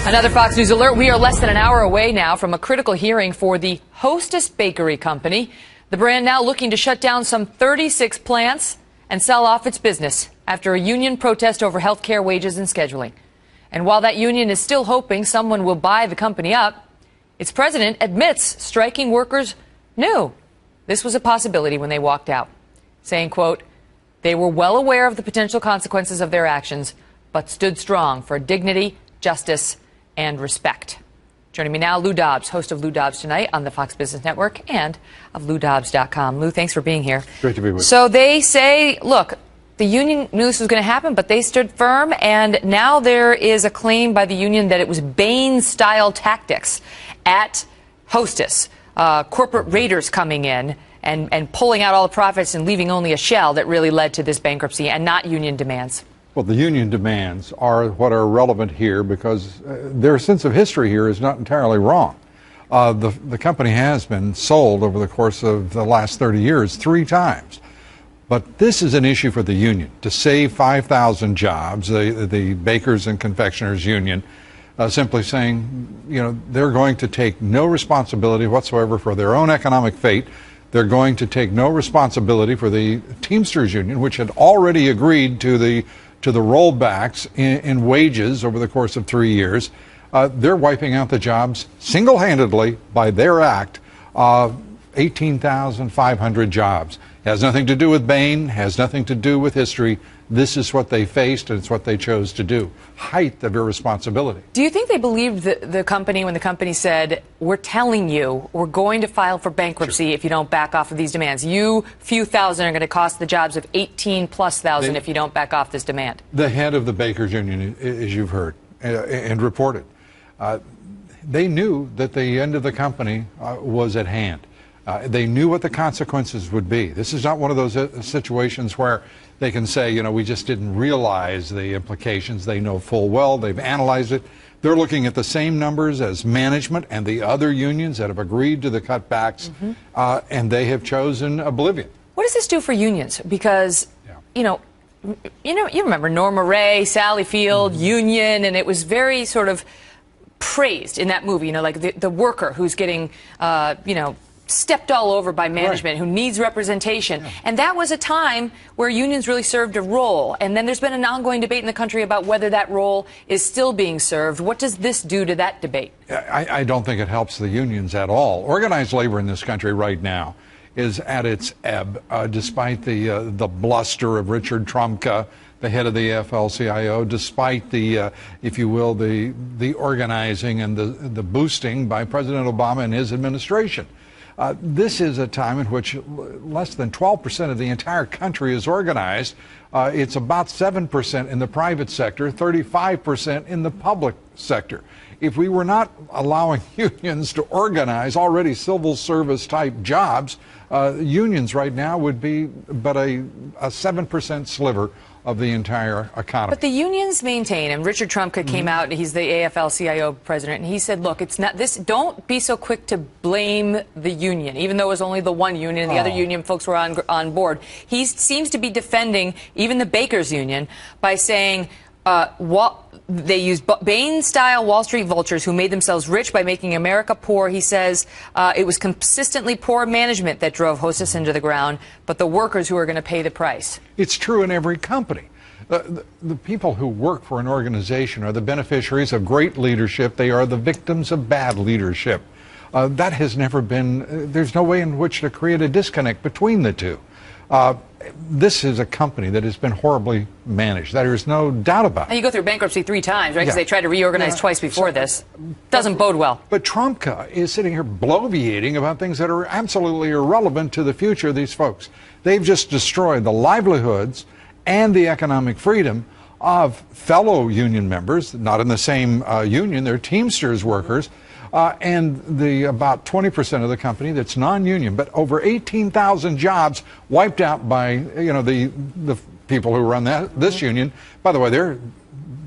Another Fox News alert. We are less than an hour away now from a critical hearing for the Hostess Bakery Company. The brand now looking to shut down some 36 plants and sell off its business after a union protest over health care, wages, and scheduling. And while that union is still hoping someone will buy the company up, its president admits striking workers knew this was a possibility when they walked out, saying, quote, "They were well aware of the potential consequences of their actions, but stood strong for dignity, justice, and respect." Joining me now, Lou Dobbs, host of Lou Dobbs Tonight on the Fox Business Network and of LouDobbs.com. Lou, thanks for being here. Great to be with you. So they say, look, the union knew this was going to happen, but they stood firm, and now there is a claim by the union that it was Bain-style tactics at Hostess, corporate raiders coming in and pulling out all the profits and leaving only a shell that really led to this bankruptcy, and not union demands. Well, the union demands are what are relevant here because their sense of history here is not entirely wrong. The company has been sold over the course of the last 30 years 3 times. But this is an issue for the union to save 5,000 jobs, the Bakers and Confectioners Union, simply saying, you know, they're going to take no responsibility whatsoever for their own economic fate. They're going to take no responsibility for the Teamsters Union, which had already agreed to the rollbacks in wages over the course of 3 years. They're wiping out the jobs single-handedly by their act. 18,500 jobs. Has nothing to do with Bain, has nothing to do with history. This is what they faced, and it's what they chose to do. Height of irresponsibility. Do you think they believed the company when the company said, we're telling you we're going to file for bankruptcy if you don't back off of these demands? You, few thousand, are going to cost the jobs of 18+ thousand if you don't back off this demand. The head of the Bakers Union, as you've heard and reported, they knew that the end of the company was at hand. They knew what the consequences would be. This is not one of those situations where they can say, you know, we just didn't realize the implications. They know full well. They've analyzed it. They're looking at the same numbers as management and the other unions that have agreed to the cutbacks, and they have chosen oblivion. What does this do for unions? Because, you remember Norma Ray, Sally Field, union, and it was very sort of praised in that movie, you know, like the worker who's getting, stepped all over by management, who needs representation. And that was a time where unions really served a role. And then there's been an ongoing debate in the country about whether that role is still being served. What does this do to that debate? I don't think it helps the unions at all. Organized labor in this country right now is at its ebb, despite the bluster of Richard Trumka, the head of the AFL-CIO, despite the, if you will, the organizing and the boosting by President Obama and his administration. This is a time in which less than 12% of the entire country is organized. It's about 7% in the private sector, 35% in the public sector. If we were not allowing unions to organize already civil service type jobs, unions right now would be but a 7% sliver of the entire economy. But the unions maintain, and Richard Trumka came out, he's the AFL-CIO president, and he said, look, it's not this, don't be so quick to blame the union, even though it was only the one union, the other union folks were on board. He seems to be defending even the Bakers Union by saying, they used Bain-style Wall Street vultures who made themselves rich by making America poor. He says it was consistently poor management that drove Hostess into the ground, but the workers who are going to pay the price. It's true in every company. The people who work for an organization are the beneficiaries of great leadership. They are the victims of bad leadership. That has never been, there's no way in which to create a disconnect between the two. This is a company that has been horribly managed. There is no doubt about it. And you go through bankruptcy 3 times, right? Because they tried to reorganize twice before this. Doesn't bode well. But Trumka is sitting here bloviating about things that are absolutely irrelevant to the future of these folks. They've just destroyed the livelihoods and the economic freedom of fellow union members, not in the same union, they're Teamsters workers, and the about 20% of the company that's non-union, but over 18,000 jobs wiped out by the people who run this union. By the way,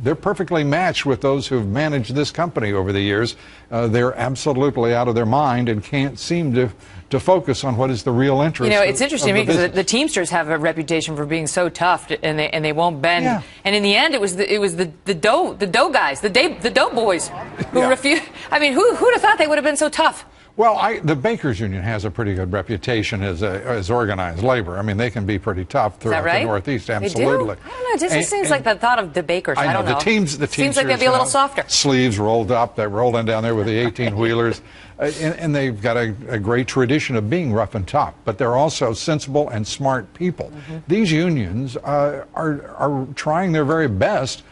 they're perfectly matched with those who've managed this company over the years. They're absolutely out of their mind and can't seem to focus on what is the real interest. You know, it's interesting to me because business. the Teamsters have a reputation for being so tough and they won't bend. Yeah. And in the end, it was the dough guys, the dough boys who refused. I mean, who'd have thought they would have been so tough? Well, the Bakers Union has a pretty good reputation as organized labor. I mean, they can be pretty tough throughout the Northeast. Absolutely. They do? I don't know. It just seems like the thought of the Bakers. I don't know. The teams seems like they'd be a little softer. Sleeves rolled up. They're rolling down there with the 18-wheelers. And they've got a great tradition of being rough and tough. But they're also sensible and smart people. These unions are trying their very best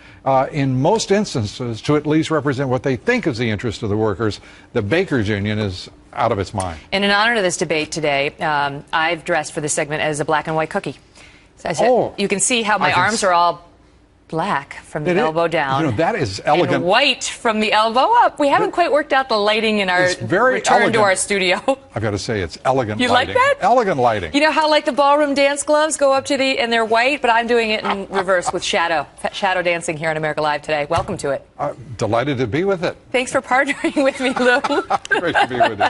in most instances to at least represent what they think is the interest of the workers. The Bakers Union is out of its mind. And in honor of this debate today, I've dressed for this segment as a black and white cookie. So you can see how my arms are all black from the elbow down. You know, that is elegant. And white from the elbow up. We haven't quite worked out the lighting in our return to our studio. I've got to say, it's elegant lighting. You like that? Elegant lighting. You know how like the ballroom dance gloves go up to and they're white, but I'm doing it in reverse with shadow dancing here on America Live today. Welcome to it. Delighted to be with it. Thanks for partnering with me, Lou. Great to be with you.